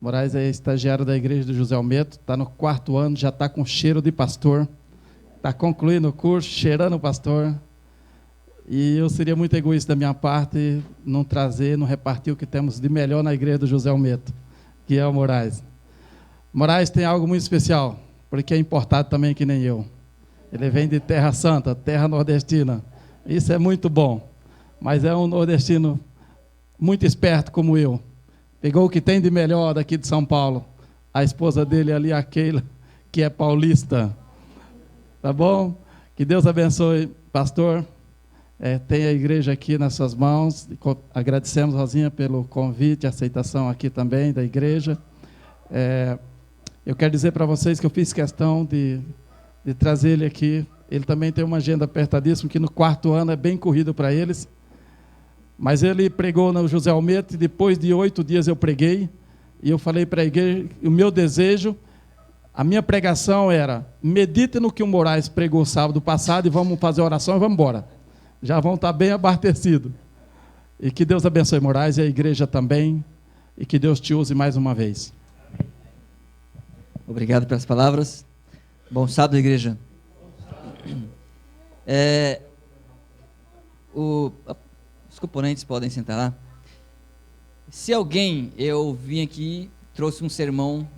Moraes é estagiário da igreja do José Almeto, está no 4º ano, já está com cheiro de pastor, está concluindo o curso, cheirando o pastor. E eu seria muito egoísta da minha parte não trazer, não repartir o que temos de melhor na igreja do José Almeto, que é o Moraes. Moraes tem algo muito especial, porque é importado também que nem eu. Ele vem de Terra Santa, terra nordestina. Isso é muito bom, mas é um nordestino muito esperto como eu. Pegou o que tem de melhor daqui de São Paulo. A esposa dele ali, a Keila, que é paulista. Tá bom? Que Deus abençoe, pastor. Tem a igreja aqui nas suas mãos. Agradecemos, Rosinha, pelo convite e aceitação aqui também da igreja. Eu quero dizer para vocês que eu fiz questão de trazer ele aqui. Ele também tem uma agenda apertadíssima, que no 4º ano é bem corrido para eles. Mas ele pregou no José Almeto, e depois de 8 dias eu preguei, e eu falei para a igreja, o meu desejo, a minha pregação era, medite no que o Moraes pregou sábado passado, e vamos fazer oração e vamos embora. Já vão estar bem abastecidos. E que Deus abençoe Moraes e a igreja também, e que Deus te use mais uma vez. Obrigado pelas palavras. Bom sábado, igreja. Os componentes podem sentar lá. Se alguém, eu vim aqui, trouxe um sermão,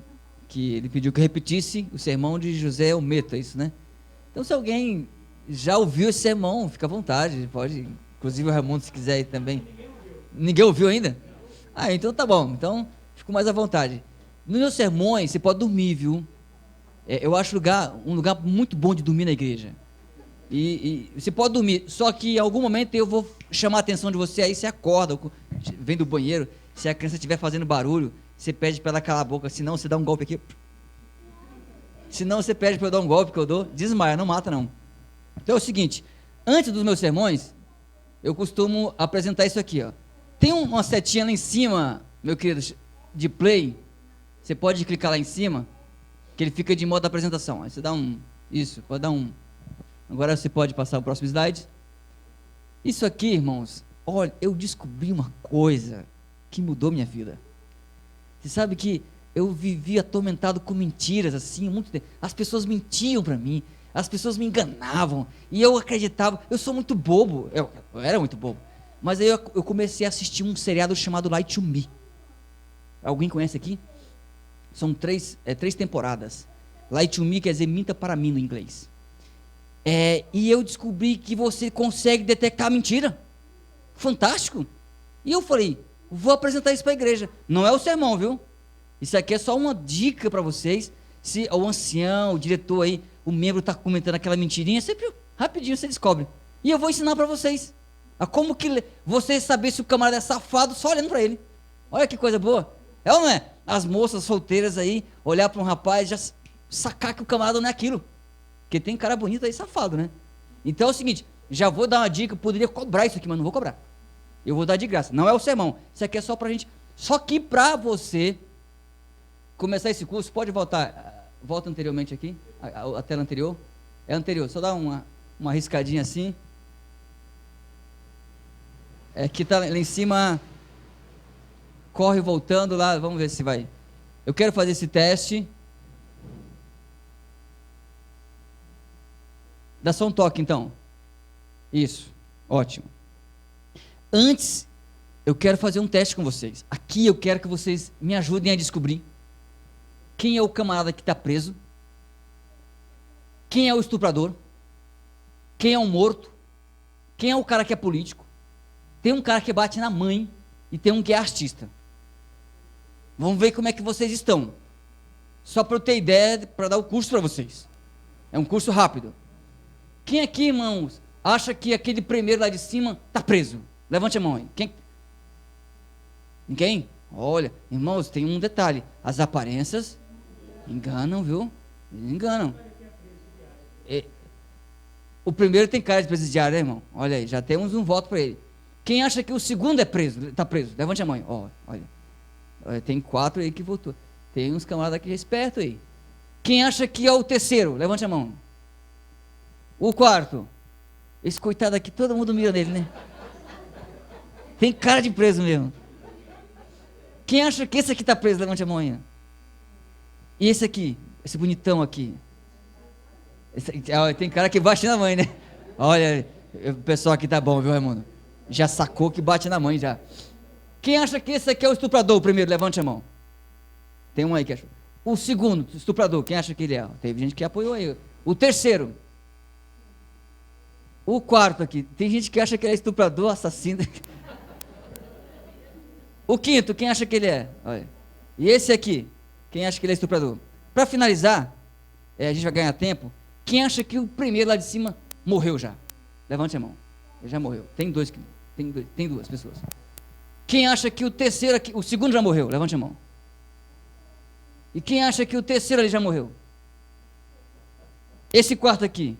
que ele pediu que eu repetisse, o sermão de José Almeto, é isso, né? Então, se alguém já ouviu esse sermão, fica à vontade, pode, inclusive o Raimundo, se quiser ir também. Ninguém ouviu ainda? Então tá bom, então fico mais à vontade. Nos meus sermões, você pode dormir, viu? Eu acho um lugar muito bom de dormir na igreja. E você pode dormir, só que em algum momento eu vou chamar a atenção de você, aí você acorda, vem do banheiro, se a criança estiver fazendo barulho, você pede para ela calar a boca, senão você dá um golpe aqui. Senão você pede para eu dar um golpe que eu dou, desmaia, não mata não. Então é o seguinte, antes dos meus sermões, eu costumo apresentar isso aqui, ó. Tem uma setinha lá em cima, meu querido, de play, você pode clicar lá em cima, que ele fica de modo apresentação, aí você dá pode dar um. Agora você pode passar o próximo slide. Isso aqui, irmãos, olha, eu descobri uma coisa que mudou minha vida. Você sabe que eu vivi atormentado com mentiras, assim, muito tempo. As pessoas mentiam para mim, as pessoas me enganavam, e eu acreditava, eu sou muito bobo, eu era muito bobo, mas aí eu comecei a assistir um seriado chamado Lie to Me. Alguém conhece aqui? São três temporadas. Lie to Me quer dizer minta para mim no inglês. E eu descobri que você consegue detectar a mentira. Fantástico. E eu falei, vou apresentar isso para a igreja. Não é o sermão, viu? Isso aqui é só uma dica para vocês. Se o ancião, o diretor aí, o membro está comentando aquela mentirinha, sempre rapidinho você descobre. E eu vou ensinar para vocês a como que você saber se o camarada é safado só olhando para ele. Olha que coisa boa. É ou não é? As moças solteiras aí, olhar para um rapaz, já sacar que o camarada não é aquilo. Porque tem cara bonito aí, safado, né? Então é o seguinte, já vou dar uma dica, eu poderia cobrar isso aqui, mas não vou cobrar. Eu vou dar de graça, não é o sermão. Isso aqui é só pra gente, só que pra você começar esse curso, pode voltar, volta anteriormente aqui, a tela anterior. É anterior, só dá uma riscadinha assim. Que tá lá em cima, corre voltando lá, vamos ver se vai. Eu quero fazer esse teste. Dá só um toque, então. Isso, ótimo. Antes, eu quero fazer um teste com vocês. Aqui eu quero que vocês me ajudem a descobrir quem é o camarada que está preso, quem é o estuprador, quem é o morto, quem é o cara que é político. Tem um cara que bate na mãe e tem um que é artista. Vamos ver como é que vocês estão. Só para eu ter ideia, para dar o curso para vocês. É um curso rápido. Quem aqui, irmãos, acha que aquele primeiro lá de cima está preso? Levante a mão aí. Quem? Ninguém? Olha, irmãos, tem um detalhe. As aparências enganam, viu? Enganam. O primeiro tem cara de presidiário, né, irmão? Olha aí, já temos um voto para ele. Quem acha que o segundo está preso? Levante a mão. Olha. Tem 4 aí que votou. Tem uns camaradas aqui espertos aí. Quem acha que é o terceiro? Levante a mão. O quarto. Esse coitado aqui, todo mundo mira nele, né? Tem cara de preso mesmo. Quem acha que esse aqui está preso? Levante a mão aí. E esse aqui? Esse bonitão aqui? Tem cara que bate na mãe, né? Olha, o pessoal aqui tá bom, viu, Raimundo? Já sacou que bate na mãe, já. Quem acha que esse aqui é o estuprador? O primeiro, levante a mão. Tem um aí que achou. O segundo, estuprador, quem acha que ele é? Teve gente que apoiou aí. O terceiro. O quarto aqui. Tem gente que acha que ele é estuprador, assassino. O quinto, quem acha que ele é? Olha. E esse aqui, quem acha que ele é estuprador? Para finalizar, a gente vai ganhar tempo. Quem acha que o primeiro lá de cima morreu já? Levante a mão. Ele já morreu. Tem duas pessoas. Quem acha que o terceiro aqui, o segundo já morreu? Levante a mão. E quem acha que o terceiro ali já morreu? Esse quarto aqui.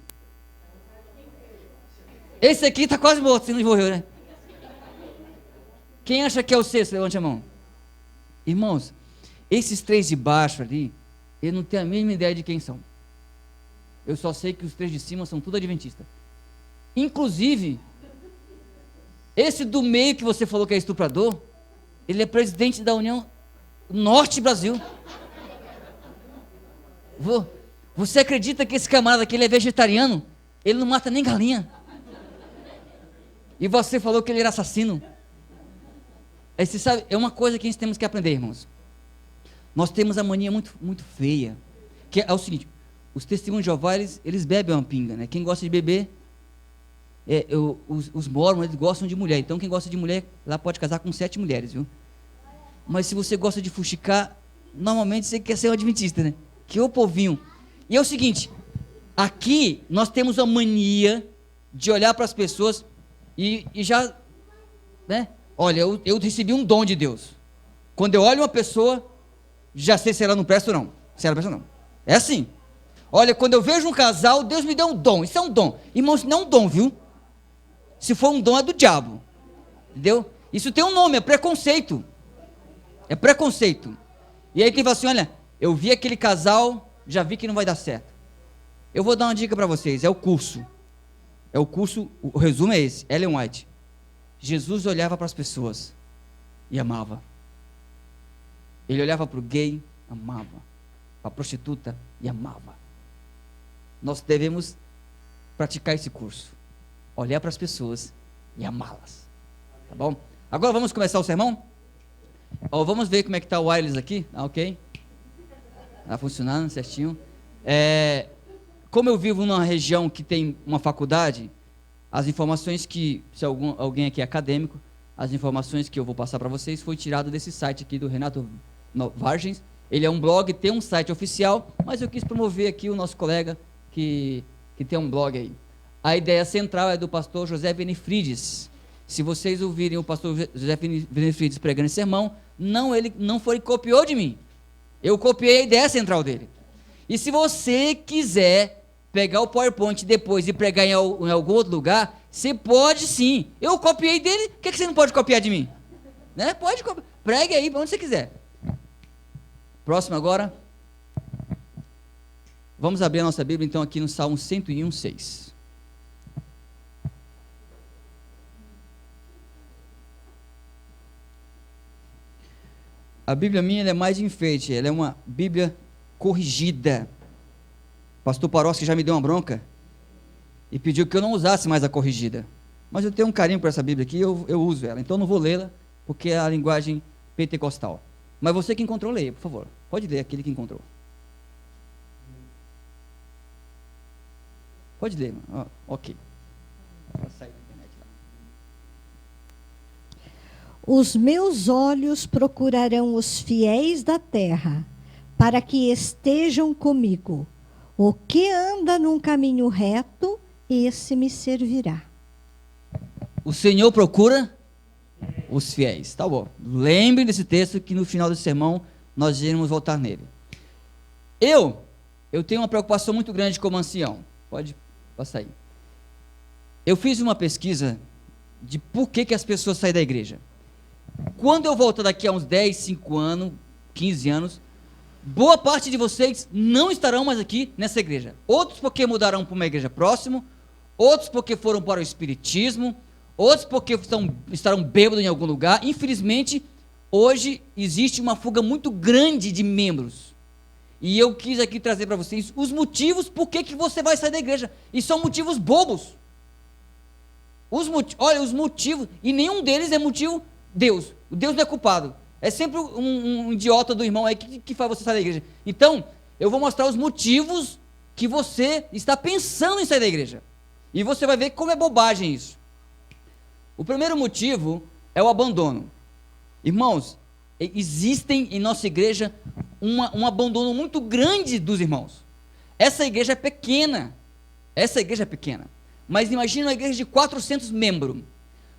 Esse aqui está quase morto, se não morreu, né? Quem acha que é o sexto? Levante a mão. Irmãos, esses três de baixo ali, eu não tenho a mínima ideia de quem são. Eu só sei que os três de cima são tudo adventistas. Inclusive, esse do meio que você falou que é estuprador, ele é presidente da União Norte Brasil. Você acredita que esse camarada aqui ele é vegetariano? Ele não mata nem galinha. E você falou que ele era assassino. Aí você sabe, é uma coisa que nós temos que aprender, irmãos. Nós temos a mania muito feia, que é o seguinte: os testemunhos de Jeová, eles bebem uma pinga, né? Quem gosta de beber, os mormons, eles gostam de mulher. Então quem gosta de mulher, lá pode casar com 7 mulheres, viu? Mas se você gosta de fuxicar, normalmente você quer ser um adventista, né? Que o povinho. E é o seguinte, aqui nós temos a mania de olhar para as pessoas e já, né? Olha, eu recebi um dom de Deus. Quando eu olho uma pessoa, já sei se ela não presta ou não. Se ela presta ou não. É assim. Olha, quando eu vejo um casal, Deus me deu um dom. Isso é um dom. Irmãos, isso não é um dom, viu? Se for um dom, é do diabo. Entendeu? Isso tem um nome, é preconceito. É preconceito. E aí quem fala assim, olha, eu vi aquele casal, já vi que não vai dar certo. Eu vou dar uma dica para vocês, é o curso. É o curso, o resumo é esse, Ellen White. Jesus olhava para as pessoas e amava. Ele olhava para o gay, amava. Para a prostituta e amava. Nós devemos praticar esse curso. Olhar para as pessoas e amá-las. Tá bom? Agora vamos começar o sermão? Vamos ver como é que está o wireless aqui. Ok? Está funcionando certinho. Como eu vivo numa região que tem uma faculdade, as informações que, se alguém aqui é acadêmico, as informações que eu vou passar para vocês foi tirado desse site aqui do Renato Vargens. Ele é um blog, tem um site oficial, mas eu quis promover aqui o nosso colega que tem um blog aí. A ideia central é do pastor José Benefrides. Se vocês ouvirem o pastor José Benefrides pregando esse sermão, ele não foi copiou de mim. Eu copiei a ideia central dele. E se você quiser pegar o PowerPoint depois e pregar em algum outro lugar, você pode sim. Eu copiei dele, por que você não pode copiar de mim? Né? Pode copiar. Pregue aí para onde você quiser. Próximo agora. Vamos abrir a nossa Bíblia então aqui no Salmo 101, 6. A Bíblia minha ela é mais de enfeite, ela é uma Bíblia corrigida. Pastor Parossi já me deu uma bronca e pediu que eu não usasse mais a corrigida. Mas eu tenho um carinho por essa Bíblia aqui, eu uso ela. Então não vou lê-la, porque é a linguagem pentecostal. Mas você que encontrou, leia, por favor. Pode ler, aquele que encontrou. Pode ler, ok. Vou sair da internet lá. Os meus olhos procurarão os fiéis da terra, para que estejam comigo. O que anda num caminho reto, esse me servirá. O Senhor procura os fiéis. Tá bom. Lembre desse texto que no final do sermão nós iremos voltar nele. Eu tenho uma preocupação muito grande com o ancião. Pode passar aí. Eu fiz uma pesquisa de por que as pessoas saem da igreja. Quando eu voltar daqui a uns 10, 5 anos, 15 anos, boa parte de vocês não estarão mais aqui nessa igreja. Outros porque mudaram para uma igreja próxima, outros porque foram para o espiritismo, outros porque estarão bêbados em algum lugar. Infelizmente, hoje existe uma fuga muito grande de membros. E eu quis aqui trazer para vocês os motivos por que você vai sair da igreja. E são motivos bobos. Olha, os motivos, e nenhum deles é motivo Deus. O Deus não é culpado. É sempre um idiota do irmão aí que faz você sair da igreja. Então, eu vou mostrar os motivos que você está pensando em sair da igreja. E você vai ver como é bobagem isso. O primeiro motivo é o abandono. Irmãos, existem em nossa igreja um abandono muito grande dos irmãos. Essa igreja é pequena. Mas imagina uma igreja de 400 membros.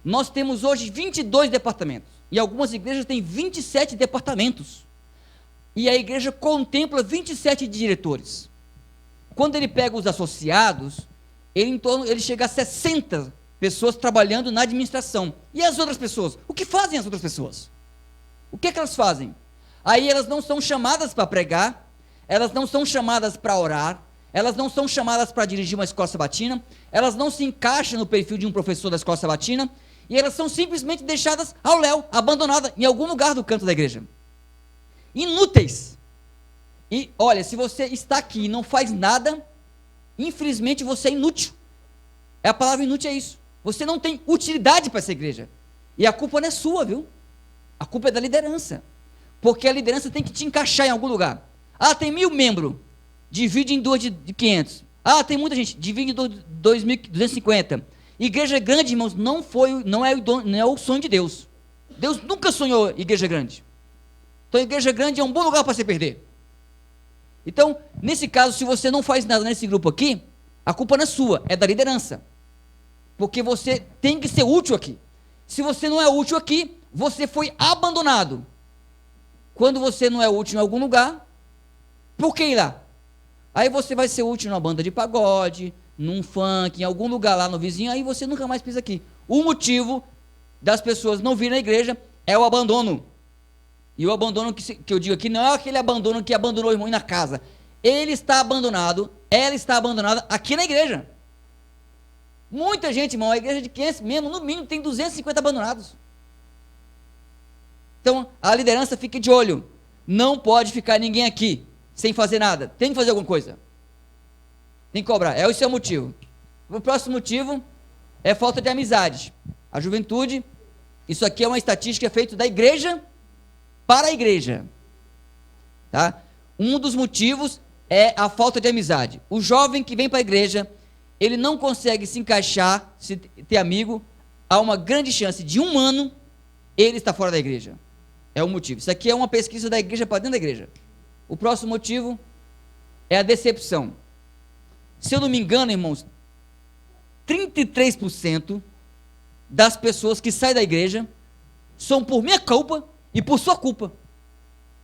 Nós temos hoje 22 departamentos. E algumas igrejas têm 27 departamentos. E a igreja contempla 27 diretores. Quando ele pega os associados, ele chega a 60 pessoas trabalhando na administração. E as outras pessoas? O que fazem as outras pessoas? O que elas fazem? Aí elas não são chamadas para pregar, elas não são chamadas para orar, elas não são chamadas para dirigir uma escola sabatina, elas não se encaixam no perfil de um professor da escola sabatina, e elas são simplesmente deixadas ao léu, abandonadas em algum lugar do canto da igreja. Inúteis. E olha, se você está aqui e não faz nada, infelizmente você é inútil. A palavra inútil é isso. Você não tem utilidade para essa igreja. E a culpa não é sua, viu? A culpa é da liderança. Porque a liderança tem que te encaixar em algum lugar. Ah, tem 1000 membros. Divide em duas de 500. Ah, tem muita gente. Divide em 2.250. Igreja grande, irmãos, não é o sonho de Deus. Deus nunca sonhou igreja grande. Então, igreja grande é um bom lugar para se perder. Então, nesse caso, se você não faz nada nesse grupo aqui, a culpa não é sua, é da liderança. Porque você tem que ser útil aqui. Se você não é útil aqui, você foi abandonado. Quando você não é útil em algum lugar, por que ir lá? Aí você vai ser útil numa banda de pagode, num funk, em algum lugar lá no vizinho, aí você nunca mais pisa aqui. O motivo das pessoas não virem na igreja é o abandono. E o abandono que eu digo aqui não é aquele abandono que abandonou o irmão na casa. Ele está abandonado, ela está abandonada aqui na igreja. Muita gente, irmão, a igreja de 500 membros, no mínimo, tem 250 abandonados. Então, a liderança fica de olho. Não pode ficar ninguém aqui sem fazer nada. Tem que fazer alguma coisa. Tem que cobrar. Esse é o motivo. O próximo motivo é falta de amizade. A juventude, isso aqui é uma estatística feita da igreja para a igreja. Tá? Um dos motivos é a falta de amizade. O jovem que vem para a igreja, ele não consegue se encaixar, se ter amigo, há uma grande chance de 1 ano ele está fora da igreja. É o motivo. Isso aqui é uma pesquisa da igreja para dentro da igreja. O próximo motivo é a decepção. Se eu não me engano, irmãos, 33% das pessoas que saem da igreja são por minha culpa e por sua culpa.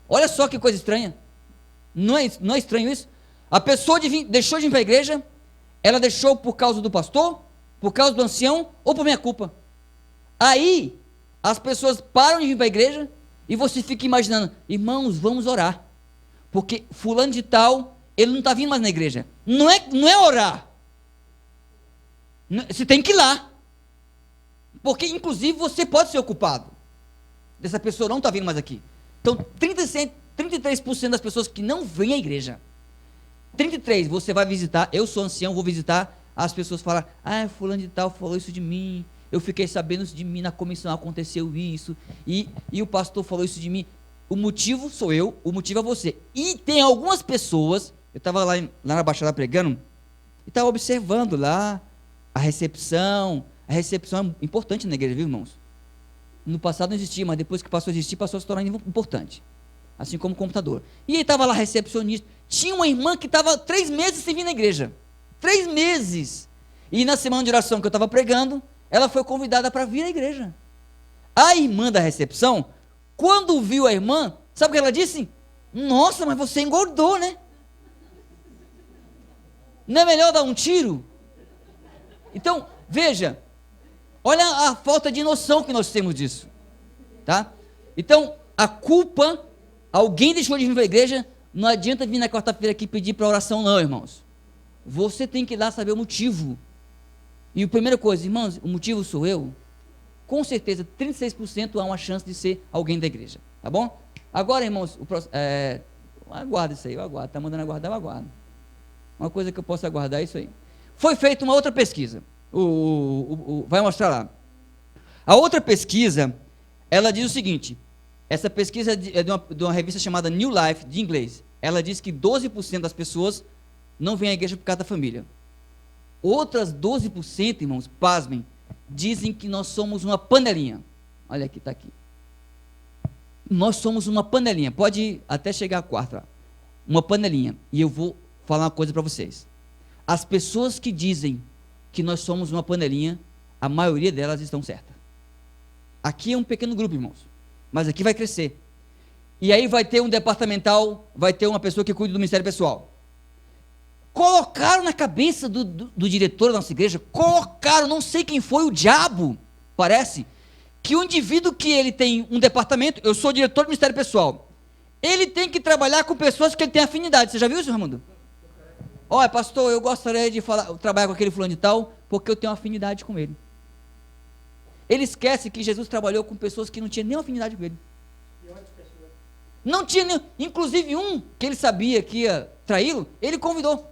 Olha só que coisa estranha. Não é estranho isso? A pessoa deixou de vir para a igreja, ela deixou por causa do pastor, por causa do ancião ou por minha culpa. Aí, as pessoas param de vir para a igreja e você fica imaginando, irmãos, vamos orar. Porque fulano de tal, ele não está vindo mais na igreja. Não é orar. Você tem que ir lá. Porque, inclusive, você pode ser o culpado dessa pessoa não está vindo mais aqui. Então, 33% das pessoas que não vêm à igreja. 33%, você vai visitar, eu sou ancião, vou visitar, as pessoas falam, fulano de tal falou isso de mim, eu fiquei sabendo isso de mim, na comissão aconteceu isso, e o pastor falou isso de mim. O motivo sou eu, o motivo é você. E tem algumas pessoas, eu estava lá na Baixada pregando, e estava observando lá a recepção é importante na igreja, viu, irmãos? No passado não existia, mas depois que passou a existir, passou a se tornar importante. Assim como o computador. E aí estava lá recepcionista. Tinha uma irmã que estava 3 meses sem vir na igreja. 3 meses. E na semana de oração que eu estava pregando, ela foi convidada para vir à igreja. A irmã da recepção, quando viu a irmã, sabe o que ela disse? Nossa, mas você engordou, né? Não é melhor dar um tiro? Então, veja, olha a falta de noção que nós temos disso. Tá? Então, a culpa, alguém deixou de vir para a igreja, não adianta vir na quarta-feira aqui pedir para oração não, irmãos. Você tem que ir lá saber o motivo. E a primeira coisa, irmãos, o motivo sou eu. com certeza 36% há uma chance de ser alguém da igreja, tá bom? Agora, irmãos, aguarda isso aí, eu aguardo, está mandando aguardar, eu aguardo. Uma coisa que eu posso aguardar é isso aí. Foi feita uma outra pesquisa, vai mostrar lá. A outra pesquisa, ela diz o seguinte, essa pesquisa é de uma revista chamada New Life, de inglês. Ela diz que 12% das pessoas não vêm à igreja por causa da família. Outras 12%, irmãos, pasmem, dizem que nós somos uma panelinha. Olha aqui, está aqui. Nós somos uma panelinha, pode até chegar a quarta, ó. Uma panelinha. E eu vou falar uma coisa para vocês. As pessoas que dizem que nós somos uma panelinha, a maioria delas estão certas. Aqui é um pequeno grupo, irmãos, mas aqui vai crescer. E aí vai ter um departamental, vai ter uma pessoa que cuida do ministério pessoal. Colocaram na cabeça do diretor da nossa igreja, colocaram, não sei quem foi, o diabo, parece, que o indivíduo que ele tem um departamento, eu sou diretor do ministério pessoal, ele tem que trabalhar com pessoas que ele tem afinidade. Você já viu isso, Raimundo? Olha, pastor, eu gostaria de trabalhar com aquele fulano de tal, porque eu tenho afinidade com ele. Ele esquece que Jesus trabalhou com pessoas que não tinham nenhuma afinidade com ele. Não tinha nenhum, inclusive um que ele sabia que ia traí-lo, ele convidou,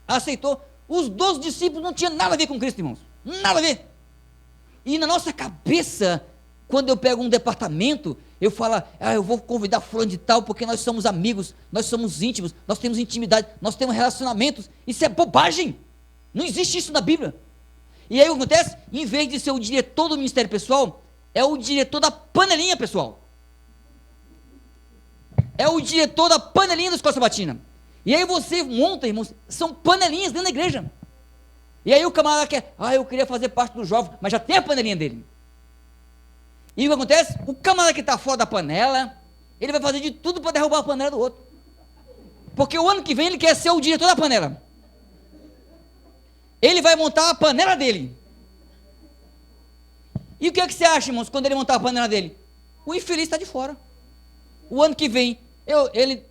aceitou. Os 12 discípulos não tinham nada a ver com Cristo, irmãos, nada a ver. E na nossa cabeça, quando eu pego um departamento, eu falo, eu vou convidar fulano de tal, porque nós somos amigos, nós somos íntimos, nós temos intimidade, nós temos relacionamentos. Isso é bobagem, não existe isso na Bíblia. E aí o que acontece? Em vez de ser o diretor do ministério pessoal, é o diretor da panelinha pessoal. É o diretor da panelinha da escola sabatina. E aí você monta, irmãos, são panelinhas dentro da igreja. E aí o camarada quer, eu queria fazer parte do jovem, mas já tem a panelinha dele. E o que acontece? O camarada que está fora da panela, ele vai fazer de tudo para derrubar a panela do outro. Porque o ano que vem ele quer ser o diretor da panela. Ele vai montar a panela dele. E o que é que você acha, irmãos, quando ele montar a panela dele? O infeliz está de fora. O ano que vem, ele...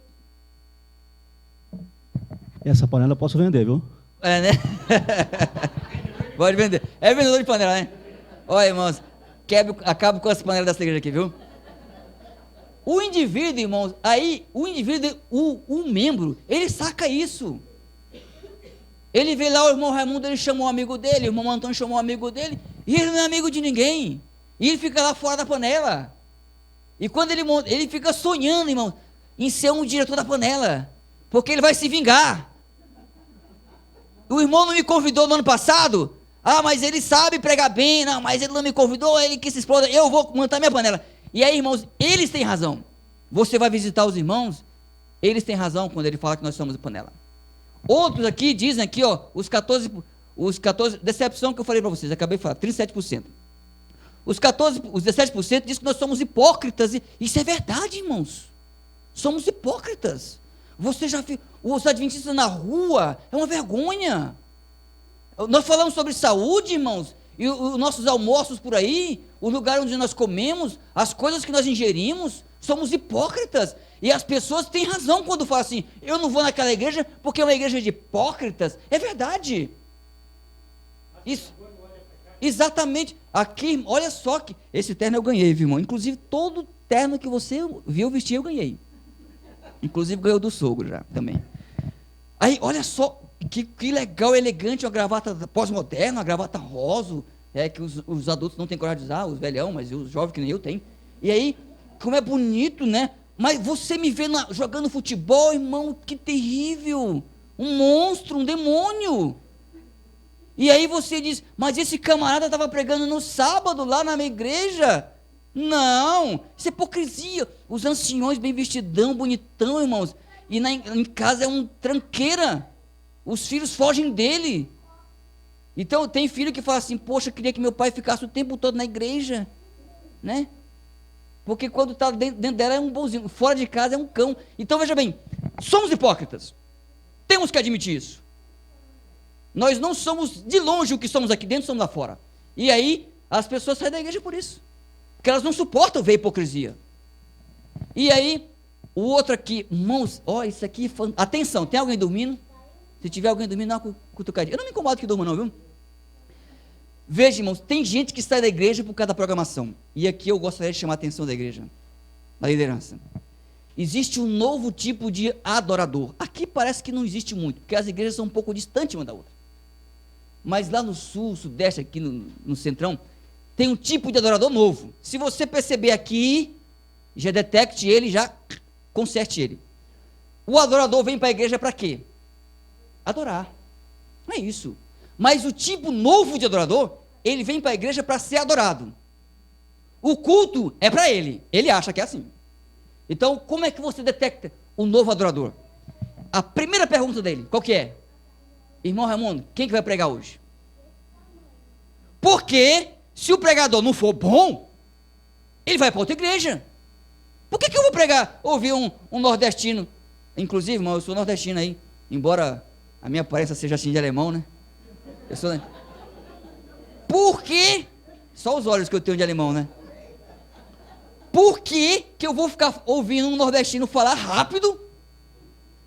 Essa panela eu posso vender, viu? É, né? Pode vender. É vendedor de panela, né? Olha, irmãos, acaba com as panelas dessa igreja aqui, viu? O indivíduo, irmãos, o membro, ele saca isso. Ele vê lá o irmão Raimundo, ele chamou um amigo dele, o irmão Antônio chamou um amigo dele, e ele não é amigo de ninguém. E ele fica lá fora da panela. E quando ele fica sonhando, irmão, em ser um diretor da panela, porque ele vai se vingar. O irmão não me convidou no ano passado, mas ele sabe pregar bem, não, mas ele não me convidou, ele que se exploda, eu vou montar minha panela. E aí, irmãos, eles têm razão. Você vai visitar os irmãos, eles têm razão quando ele fala que nós somos panela. Outros aqui dizem aqui, os 14, decepção que eu falei para vocês, acabei de falar, 37%. Os 17% dizem que nós somos hipócritas, e isso é verdade, irmãos. Somos hipócritas. Você já viu, os adventistas na rua, é uma vergonha. Nós falamos sobre saúde, irmãos, e os nossos almoços por aí, o lugar onde nós comemos, as coisas que nós ingerimos, somos hipócritas. E as pessoas têm razão quando falam assim, eu não vou naquela igreja porque é uma igreja de hipócritas. É verdade. Isso. Exatamente. Aqui, olha só que esse terno eu ganhei, viu, irmão? Inclusive todo terno que você viu vestir eu ganhei. Inclusive ganhou do sogro já também. Aí, olha só que legal, elegante, uma gravata pós-moderna, uma gravata rosa, que os adultos não têm coragem de usar, os velhão, mas os jovens que nem eu tenho. E aí, como é bonito, né? Mas você me vê jogando futebol, irmão, que terrível. Um monstro, um demônio. E aí você diz, mas esse camarada estava pregando no sábado lá na minha igreja. Não, isso é hipocrisia. Os anciões bem vestidão, bonitão, irmãos. E em casa é um tranqueira. Os filhos fogem dele. Então tem filho que fala assim, poxa, eu queria que meu pai ficasse o tempo todo na igreja, né? Porque quando está dentro dela é um bonzinho, fora de casa é um cão. Então veja bem, somos hipócritas. Temos que admitir isso. Nós não somos de longe o que somos aqui dentro, somos lá fora. E aí as pessoas saem da igreja por isso. Porque elas não suportam ver a hipocrisia. E aí, o outro aqui, irmãos, isso aqui, atenção, tem alguém dormindo? Se tiver alguém dormindo, dá uma cutucadinha. Eu não me incomodo que durma não, viu? Veja, irmãos, tem gente que sai da igreja por causa da programação. E aqui eu gostaria de chamar a atenção da igreja, da liderança. Existe um novo tipo de adorador. Aqui parece que não existe muito, porque as igrejas são um pouco distantes uma da outra. Mas lá no sul, sudeste, aqui no centrão, tem um tipo de adorador novo. Se você perceber aqui, já detecte ele, já conserte ele. O adorador vem para a igreja para quê? Adorar. Não é isso. Mas o tipo novo de adorador, ele vem para a igreja para ser adorado. O culto é para ele. Ele acha que é assim. Então, como é que você detecta o novo adorador? A primeira pergunta dele, qual que é? Irmão Raimundo, quem que vai pregar hoje? Porque se o pregador não for bom, ele vai para outra igreja. Por que eu vou pregar, ouvir um nordestino? Inclusive, irmão, eu sou nordestino aí, embora a minha aparência seja assim de alemão, né? Eu sou, né? Por que? Só os olhos que eu tenho de alemão, né? Por que eu vou ficar ouvindo um nordestino falar rápido?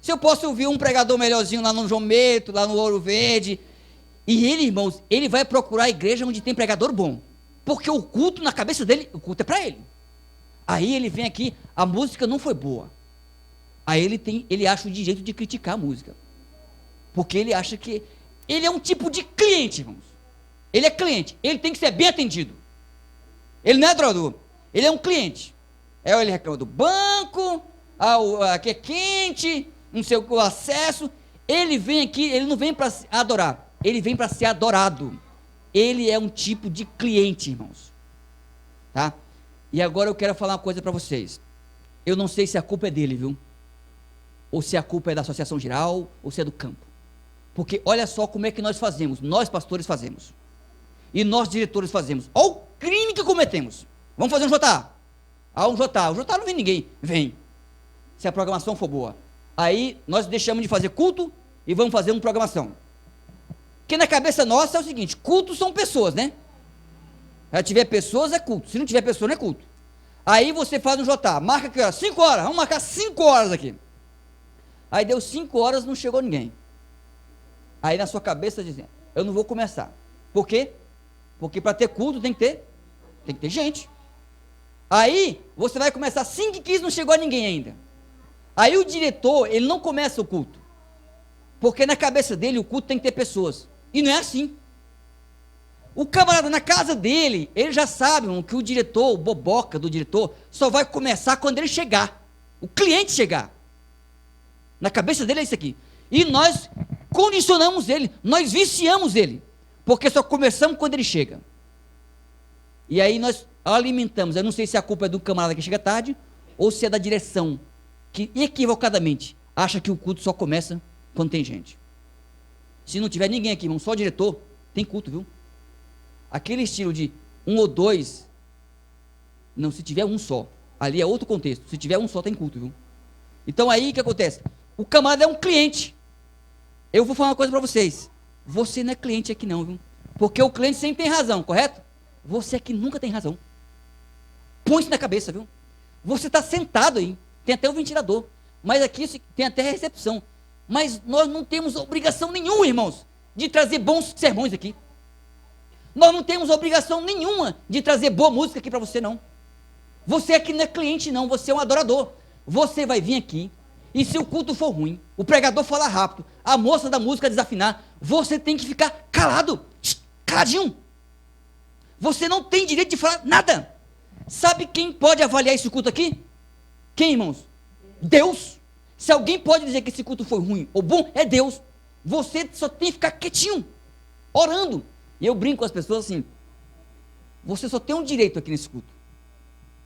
Se eu posso ouvir um pregador melhorzinho lá no João Meto, lá no Ouro Verde. E ele, irmãos, ele vai procurar a igreja onde tem pregador bom. Porque o culto na cabeça dele, o culto é para ele. Aí ele vem aqui, a música não foi boa. Aí ele acha o direito de criticar a música. Porque ele acha que ele é um tipo de cliente, irmãos. Ele é cliente, ele tem que ser bem atendido. Ele não é adorador, ele é um cliente. Ele reclama do banco, aqui é quente, não sei o acesso. Ele vem aqui, ele não vem para adorar, ele vem para ser adorado. Ele é um tipo de cliente, irmãos. Tá? E agora eu quero falar uma coisa para vocês. Eu não sei se a culpa é dele, viu? Ou se a culpa é da associação geral, ou se é do campo. Porque olha só como é que nós fazemos, nós pastores fazemos. E nós diretores fazemos. Olha o crime que cometemos. Vamos fazer um JA. Um JA. O JA não vem ninguém. Vem. Se a programação for boa. Aí nós deixamos de fazer culto e vamos fazer uma programação. Porque na cabeça nossa é o seguinte, cultos são pessoas, né? Se tiver pessoas é culto, se não tiver pessoa não é culto. Aí você faz um JA, marca aqui, 5 horas, vamos marcar 5 horas aqui. Aí deu 5 horas, não chegou ninguém. Aí na sua cabeça dizendo, eu não vou começar. Por quê? Porque para ter culto tem que ter gente. Aí você vai começar 5h15, não chegou a ninguém ainda. Aí o diretor, ele não começa o culto. Porque na cabeça dele o culto tem que ter pessoas. E não é assim. O camarada na casa dele, ele já sabe que o diretor, o boboca do diretor, só vai começar quando ele chegar. O cliente chegar. Na cabeça dele é isso aqui. E nós condicionamos ele, nós viciamos ele. Porque só começamos quando ele chega. E aí nós alimentamos. Eu não sei se a culpa é do camarada que chega tarde, ou se é da direção, que equivocadamente acha que o culto só começa quando tem gente. Se não tiver ninguém aqui, irmão, só o diretor, tem culto, viu? Aquele estilo de 1 ou 2, não, se tiver um só, ali é outro contexto, se tiver um só tem culto, viu? Então aí o que acontece? O camarada é um cliente. Eu vou falar uma coisa para vocês, você não é cliente aqui não, viu? Porque o cliente sempre tem razão, correto? Você aqui nunca tem razão. Põe isso na cabeça, viu? Você está sentado aí, tem até o ventilador, mas aqui tem até a recepção. Mas nós não temos obrigação nenhuma, irmãos, de trazer bons sermões aqui. Nós não temos obrigação nenhuma de trazer boa música aqui para você, não. Você aqui não é cliente, não, você é um adorador. Você vai vir aqui, e se o culto for ruim, o pregador falar rápido, a moça da música desafinar, você tem que ficar calado, caladinho. Você não tem direito de falar nada. Sabe quem pode avaliar esse culto aqui? Quem, irmãos? Deus. Se alguém pode dizer que esse culto foi ruim ou bom, é Deus. Você só tem que ficar quietinho, orando. E eu brinco com as pessoas assim, você só tem um direito aqui nesse culto.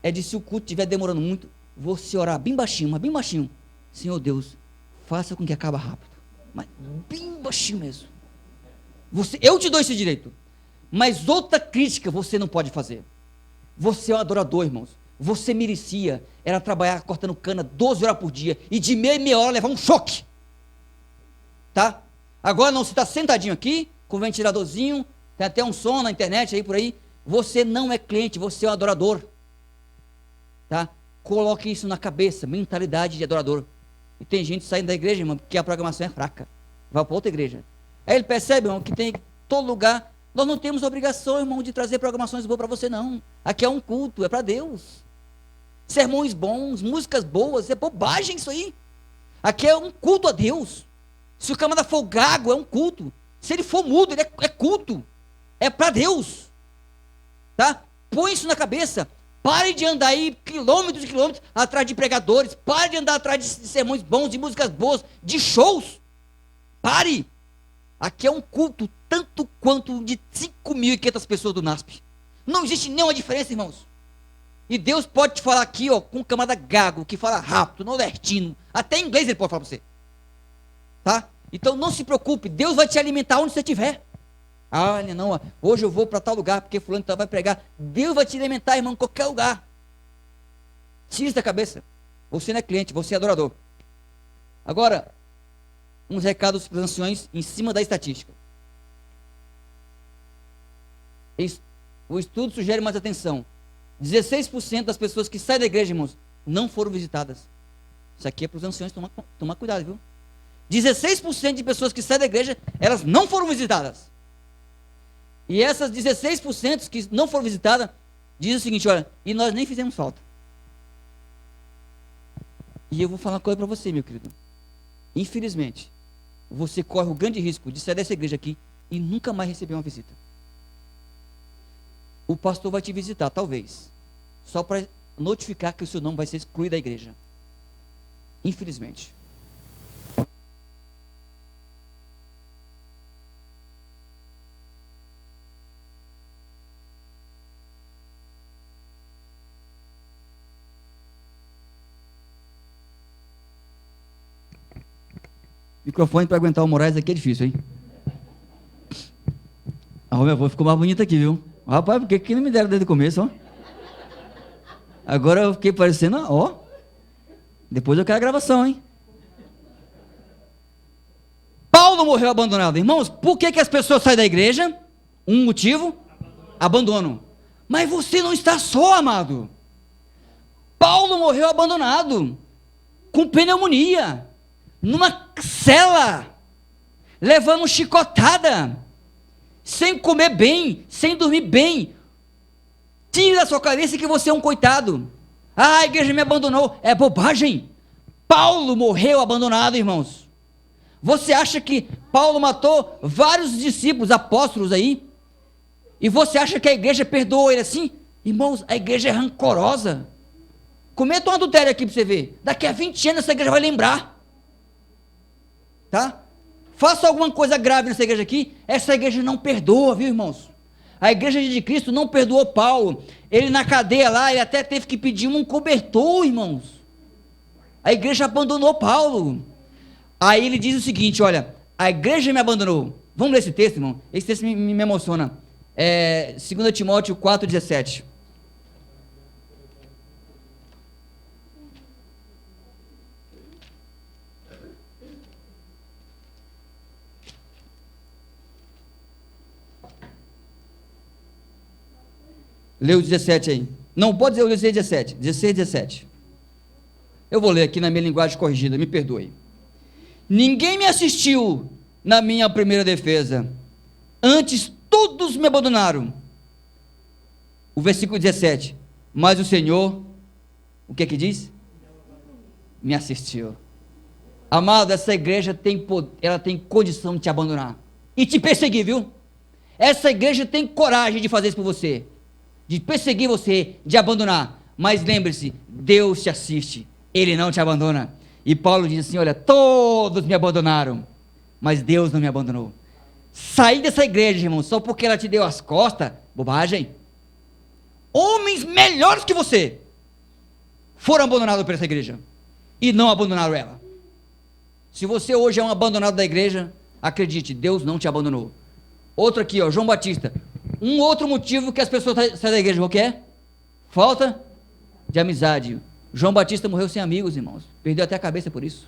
É de, se o culto estiver demorando muito, você orar bem baixinho, mas bem baixinho. Senhor Deus, faça com que acabe rápido. Mas bem baixinho mesmo. Eu te dou esse direito. Mas outra crítica você não pode fazer. Você é um adorador, irmãos. Você merecia, era trabalhar cortando cana 12 horas por dia, e de meia hora levar um choque. Tá? Agora não, você está sentadinho aqui, com o ventiladorzinho, tem até um som na internet aí por aí. Você não é cliente, você é um adorador. Tá? Coloque isso na cabeça, mentalidade de adorador. E tem gente saindo da igreja, irmão, porque a programação é fraca. Vai para outra igreja. Aí ele percebe, irmão, que tem todo lugar Nós não temos obrigação, irmão, de trazer programações boas para você, não. Aqui é um culto, é para Deus. Sermões bons, músicas boas, é bobagem isso aí. Aqui é um culto a Deus. Se o camarada for gago, é um culto. Se ele for mudo, ele é culto. É para Deus. Tá? Põe isso na cabeça. Pare de andar aí quilômetros e quilômetros atrás de pregadores. Pare de andar atrás de sermões bons, de músicas boas, de shows. Pare. Aqui é um culto tanto quanto de 5.500 pessoas do NASP. Não existe nenhuma diferença, irmãos. E Deus pode te falar aqui, ó, com um camarada gago, que fala rápido, nordestino. Até em inglês ele pode falar para você. Tá? Então não se preocupe. Deus vai te alimentar onde você estiver. Olha, não, ó, hoje eu vou para tal lugar, porque fulano vai pregar. Deus vai te alimentar, irmão, em qualquer lugar. Tira isso da cabeça. Você não é cliente, você é adorador. Agora, uns recados para os anciões em cima da estatística. O estudo sugere mais atenção. 16% das pessoas que saem da igreja, irmãos, não foram visitadas. Isso aqui é para os anciões tomar cuidado, viu? 16% de pessoas que saem da igreja, elas não foram visitadas. E essas 16% que não foram visitadas, diz o seguinte, olha, e nós nem fizemos falta. E eu vou falar uma coisa para você, meu querido. Infelizmente, você corre o grande risco de sair dessa igreja aqui e nunca mais receber uma visita. O pastor vai te visitar, talvez, só para notificar que o seu nome vai ser excluído da igreja. Infelizmente. Microfone para aguentar o Moraes aqui é difícil, hein? A minha voz ficou mais bonita aqui, viu? Rapaz, por que não me deram desde o começo, ó? Agora eu fiquei parecendo, ó. Depois eu quero a gravação, hein? Paulo morreu abandonado. Irmãos, por que as pessoas saem da igreja? Um motivo? Abandono. Mas você não está só, amado. Paulo morreu abandonado, com pneumonia, numa cela, levando chicotada, sem comer bem, sem dormir bem. Tire da sua cabeça que você é um coitado. Ah, a igreja me abandonou. É bobagem. Paulo morreu abandonado, irmãos. Você acha que Paulo matou vários discípulos, apóstolos aí? E você acha que a igreja perdoou ele assim? Irmãos, a igreja é rancorosa. Cometa um adultério aqui para você ver. Daqui a 20 anos essa igreja vai lembrar. Tá? Faça alguma coisa grave nessa igreja aqui, essa igreja não perdoa, viu, irmãos? A igreja de Cristo não perdoou Paulo. Ele na cadeia lá, ele até teve que pedir um cobertor, irmãos. A igreja abandonou Paulo. Aí ele diz o seguinte, olha, a igreja me abandonou. Vamos ler esse texto, irmão? Esse texto me emociona. 2 Timóteo 4,17. Lê o 17 aí. Não, pode dizer o 16, 17. 16, 17. Eu vou ler aqui na minha linguagem corrigida, me perdoe. Ninguém me assistiu na minha primeira defesa. Antes todos me abandonaram. O versículo 17. Mas o Senhor, o que é que diz? Me assistiu. Amado, essa igreja ela tem condição de te abandonar. E te perseguir, viu? Essa igreja tem coragem de fazer isso por você. De perseguir você, de abandonar. Mas lembre-se, Deus te assiste, Ele não te abandona. E Paulo diz assim, olha, todos me abandonaram, mas Deus não me abandonou. Sair dessa igreja, irmão, só porque ela te deu as costas, bobagem. Homens melhores que você foram abandonados por essa igreja e não abandonaram ela. Se você hoje é um abandonado da igreja, acredite, Deus não te abandonou. Outro aqui, ó, João Batista. Um outro motivo que as pessoas saem da igreja, qual que é? Falta de amizade. João Batista morreu sem amigos, irmãos. Perdeu até a cabeça por isso.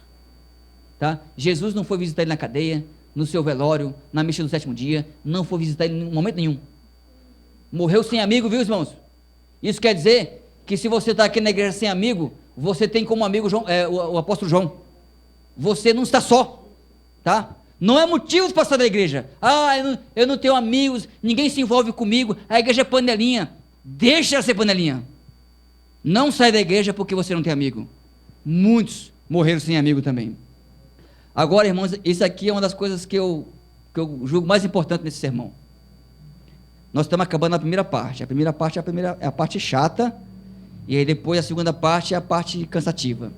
Tá? Jesus não foi visitar ele na cadeia, no seu velório, na missa do 7º dia. Não foi visitar ele em momento nenhum. Morreu sem amigo, viu, irmãos? Isso quer dizer que se você está aqui na igreja sem amigo, você tem como amigo o apóstolo João. Você não está só. Tá? Não é motivo para sair da igreja. Ah, eu não tenho amigos, ninguém se envolve comigo, a igreja é panelinha. Deixa ela ser panelinha. Não sai da igreja porque você não tem amigo. Muitos morreram sem amigo também. Agora, irmãos, isso aqui é uma das coisas que eu julgo mais importante nesse sermão. Nós estamos acabando a primeira parte. A primeira parte é a parte chata, e aí depois a segunda parte é a parte cansativa.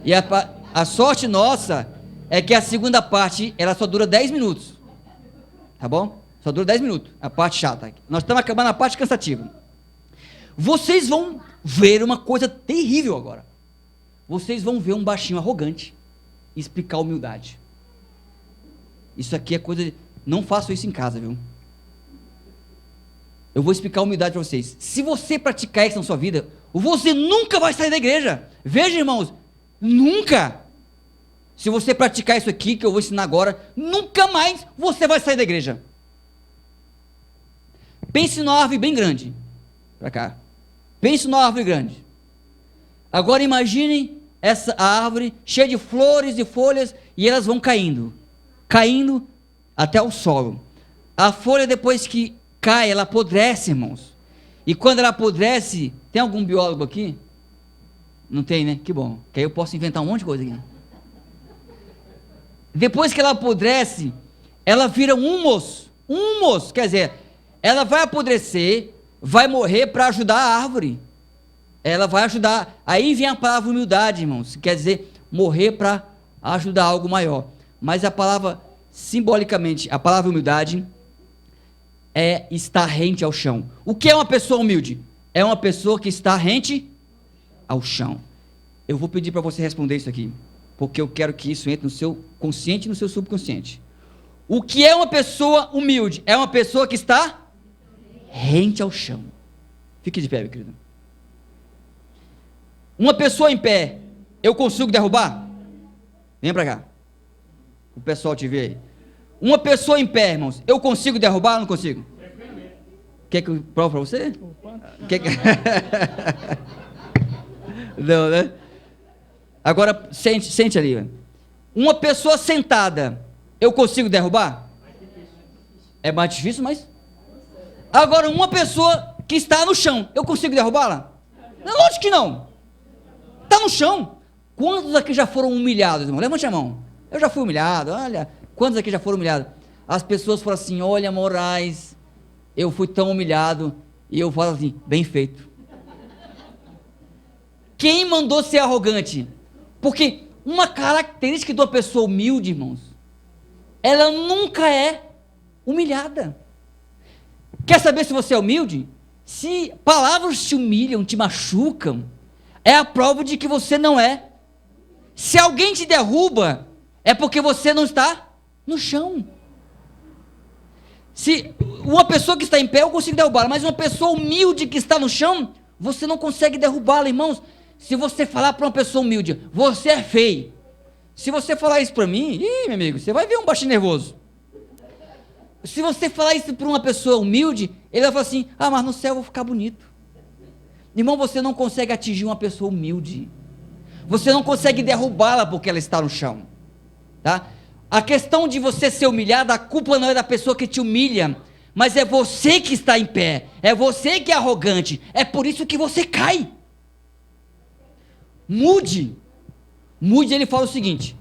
E a sorte nossa é que a segunda parte, ela só dura 10 minutos. Tá bom? Só dura 10 minutos, a parte chata. Nós estamos acabando a parte cansativa. Vocês vão ver uma coisa terrível agora. Vocês vão ver um baixinho arrogante explicar humildade. Isso aqui é coisa... Não façam isso em casa, viu? Eu vou explicar humildade para vocês. Se você praticar isso na sua vida, você nunca vai sair da igreja. Veja, irmãos, nunca. Se você praticar isso aqui, que eu vou ensinar agora, nunca mais você vai sair da igreja. Pense numa árvore bem grande. Para cá. Pense numa árvore grande. Agora imaginem a árvore cheia de flores e folhas, e elas vão caindo. Caindo até o solo. A folha, depois que cai, ela apodrece, irmãos. E quando ela apodrece, tem algum biólogo aqui? Não tem, né? Que bom. Que aí eu posso inventar um monte de coisa aqui. Depois que ela apodrece, ela vira humus. Humus, quer dizer, ela vai apodrecer, vai morrer para ajudar a árvore. Ela vai ajudar. Aí vem a palavra humildade, irmãos. Quer dizer, morrer para ajudar algo maior. Mas a palavra, simbolicamente, a palavra humildade é estar rente ao chão. O que é uma pessoa humilde? É uma pessoa que está rente ao chão. Eu vou pedir para você responder isso aqui, porque eu quero que isso entre no seu consciente e no seu subconsciente. O que é uma pessoa humilde? É uma pessoa que está rente ao chão. Fique de pé, meu querido. Uma pessoa em pé, eu consigo derrubar? Vem para cá. O pessoal te vê aí. Uma pessoa em pé, irmãos, eu consigo derrubar ou não consigo? Quer que eu prove para você? Quer que... Não, né? Agora, sente ali. Velho. Uma pessoa sentada, eu consigo derrubar? É mais difícil, mas... Agora, uma pessoa que está no chão, eu consigo derrubá-la? Lógico que não. Está no chão. Quantos aqui já foram humilhados, irmão? Levante a mão. Eu já fui humilhado, olha. Quantos aqui já foram humilhados? As pessoas falam assim, olha, Moraes, eu fui tão humilhado. E eu falo assim, bem feito. Quem mandou ser arrogante? Porque uma característica de uma pessoa humilde, irmãos, ela nunca é humilhada. Quer saber se você é humilde? Se palavras te humilham, te machucam, é a prova de que você não é. Se alguém te derruba, é porque você não está no chão. Se uma pessoa que está em pé, eu consigo derrubá-la, mas uma pessoa humilde que está no chão, você não consegue derrubá-la, irmãos. Se você falar para uma pessoa humilde, você é feio. Se você falar isso para mim, meu amigo, você vai ver um baixinho nervoso. Se você falar isso para uma pessoa humilde, ele vai falar assim, mas no céu eu vou ficar bonito. Irmão, você não consegue atingir uma pessoa humilde. Você não consegue derrubá-la porque ela está no chão. Tá? A questão de você ser humilhado, a culpa não é da pessoa que te humilha, mas é você que está em pé, é você que é arrogante, é por isso que você cai. Moody, ele fala o seguinte,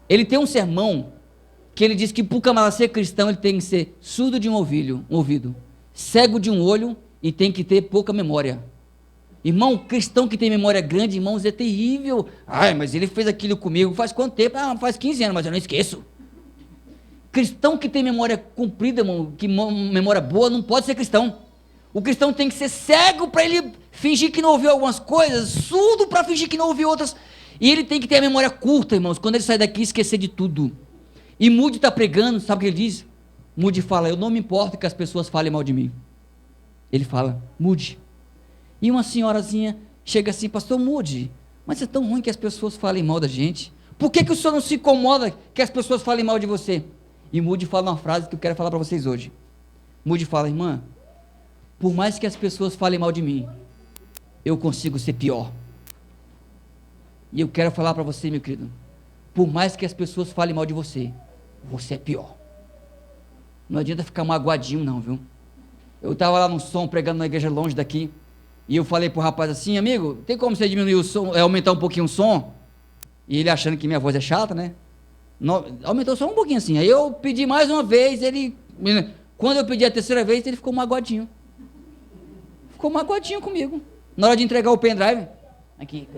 ele tem um sermão, que ele diz que para o camarada ser cristão, ele tem que ser surdo de um ouvido, cego de um olho e tem que ter pouca memória. Irmão, cristão que tem memória grande, irmãos, é terrível. Mas ele fez aquilo comigo, faz quanto tempo? Faz 15 anos, mas eu não esqueço. Cristão que tem memória comprida, irmão, que memória boa, não pode ser cristão. O cristão tem que ser cego para ele fingir que não ouviu algumas coisas, surdo para fingir que não ouviu outras. E ele tem que ter a memória curta, irmãos, quando ele sai daqui, esquecer de tudo. E Moody está pregando, sabe o que ele diz? Moody fala, eu não me importo que as pessoas falem mal de mim. Ele fala, Moody. E uma senhorazinha chega assim, pastor Moody, mas é tão ruim que as pessoas falem mal da gente. Por que o senhor não se incomoda que as pessoas falem mal de você? E Moody fala uma frase que eu quero falar para vocês hoje. Moody fala, irmã, por mais que as pessoas falem mal de mim, eu consigo ser pior. E eu quero falar para você, meu querido, por mais que as pessoas falem mal de você, você é pior. Não adianta ficar magoadinho não, viu? Eu estava lá no som, pregando na igreja longe daqui, e eu falei pro rapaz assim, amigo, tem como você diminuir o som, aumentar um pouquinho o som? E ele achando que minha voz é chata, né? Aumentou só um pouquinho assim. Aí eu pedi mais uma vez, quando eu pedi a terceira vez, ele ficou magoadinho. Ficou magoadinho comigo. Na hora de entregar o pendrive, aqui.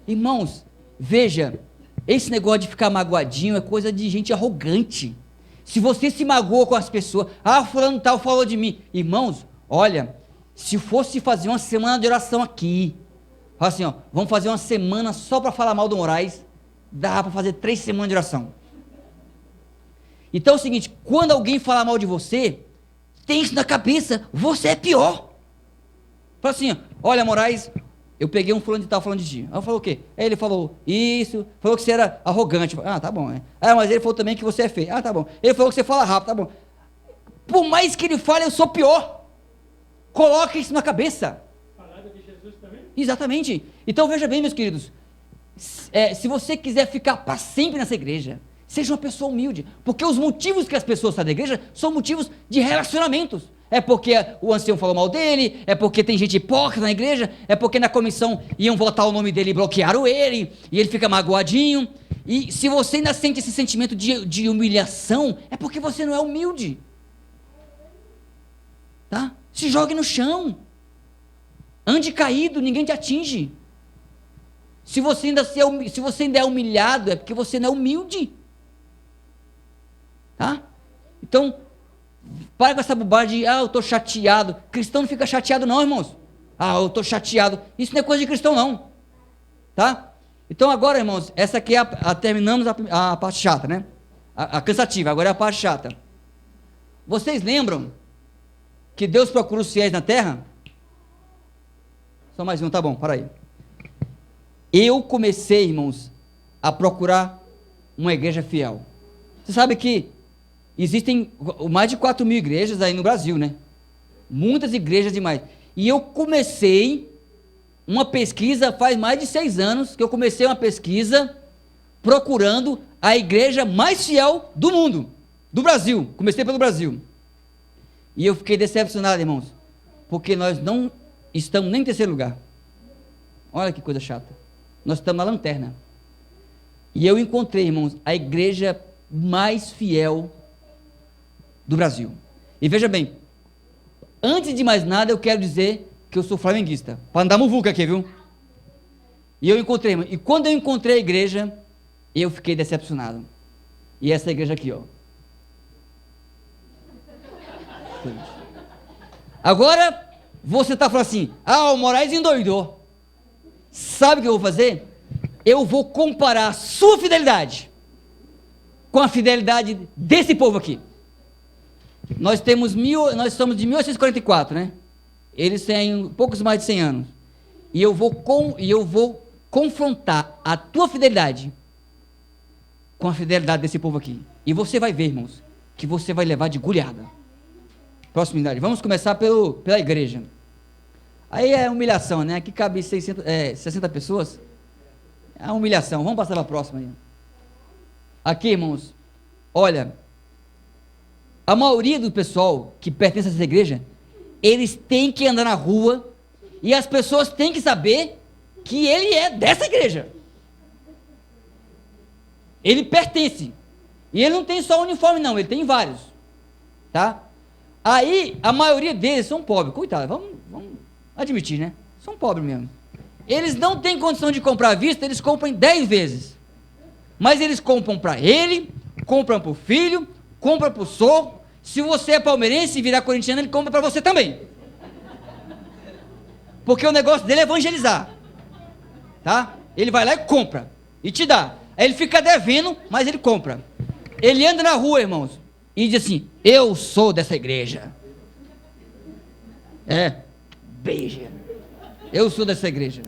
Irmãos, veja, esse negócio de ficar magoadinho é coisa de gente arrogante. Se você se magoa com as pessoas, fulano tal falou de mim. Irmãos, olha, se fosse fazer uma semana de oração aqui, fala assim, ó, vamos fazer uma semana só para falar mal do Moraes, dá para fazer 3 semanas de oração. Então é o seguinte, quando alguém falar mal de você, tem isso na cabeça, você é pior. Fala assim, ó, olha Moraes, eu peguei um fulano de tal falando de ti. Aí eu falei o quê? Aí ele falou isso, falou que você era arrogante. Tá bom, é. Mas ele falou também que você é feio. Tá bom. Ele falou que você fala rápido, tá bom. Por mais que ele fale, eu sou pior. Coloca isso na cabeça. Falada de Jesus também? Exatamente. Então veja bem, meus queridos, se você quiser ficar para sempre nessa igreja, seja uma pessoa humilde, porque os motivos que as pessoas saem da igreja são motivos de relacionamentos. É porque o ancião falou mal dele, é porque tem gente hipócrita na igreja, é porque na comissão iam votar o nome dele e bloquearam ele, e ele fica magoadinho. E se você ainda sente esse sentimento de humilhação, é porque você não é humilde. Tá? Se jogue no chão. Ande caído, ninguém te atinge. Se você ainda é humilhado, é porque você não é humilde. Tá? Então, para com essa bobagem de, eu estou chateado. Cristão não fica chateado não, irmãos. Eu estou chateado. Isso não é coisa de cristão não. Tá? Então agora, irmãos, essa aqui terminamos a parte chata, né? A cansativa, agora é a parte chata. Vocês lembram que Deus procura os fiéis na terra? Só mais um, tá bom, para aí. Eu comecei, irmãos, a procurar uma igreja fiel. Você sabe que existem mais de 4.000 igrejas aí no Brasil, né? Muitas igrejas demais. E eu comecei uma pesquisa, faz mais de 6 anos, que eu comecei uma pesquisa procurando a igreja mais fiel do mundo, do Brasil. Comecei pelo Brasil. E eu fiquei decepcionado, irmãos, porque nós não estamos nem em terceiro lugar. Olha que coisa chata. Nós estamos na lanterna. E eu encontrei, irmãos, a igreja mais fiel do Brasil. E veja bem, antes de mais nada eu quero dizer que eu sou flamenguista, para andar muvuca aqui, viu? E eu encontrei, e quando eu encontrei a igreja, eu fiquei decepcionado. E essa igreja aqui, ó. Agora, você está falando assim, o Moraes endoidou. Sabe o que eu vou fazer? Eu vou comparar a sua fidelidade com a fidelidade desse povo aqui. Nós somos de 1844, né? Eles têm poucos mais de 100 anos. E eu vou confrontar a tua fidelidade com a fidelidade desse povo aqui. E você vai ver, irmãos, que você vai levar de goleada. Proximidade. Vamos começar pela igreja. Aí é humilhação, né? Aqui cabe 60 pessoas. É uma humilhação. Vamos passar para a próxima aí. Aqui, irmãos, olha, a maioria do pessoal que pertence a essa igreja, eles têm que andar na rua e as pessoas têm que saber que ele é dessa igreja. Ele pertence. E ele não tem só um uniforme não, ele tem vários. Tá? Aí, a maioria deles são pobres. Coitado, vamos admitir, né? São pobres mesmo. Eles não têm condição de comprar à vista, eles compram 10 vezes. Mas eles compram para ele, compram para o filho, compram para o sogro. Se você é palmeirense e virar corintiano, ele compra para você também. Porque o negócio dele é evangelizar. Tá? Ele vai lá e compra. E te dá. Aí ele fica devendo, mas ele compra. Ele anda na rua, irmãos, e diz assim, eu sou dessa igreja. Beija. Eu sou dessa igreja.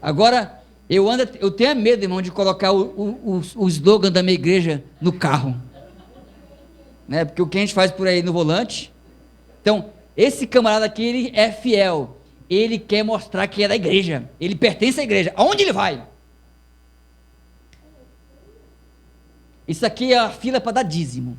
Agora, eu tenho medo, irmão, de colocar o slogan da minha igreja no carro. Né? Porque o que a gente faz por aí no volante. Então, esse camarada aqui, ele é fiel. Ele quer mostrar que é da igreja. Ele pertence à igreja. Aonde ele vai? Isso aqui é a fila para dar dízimo.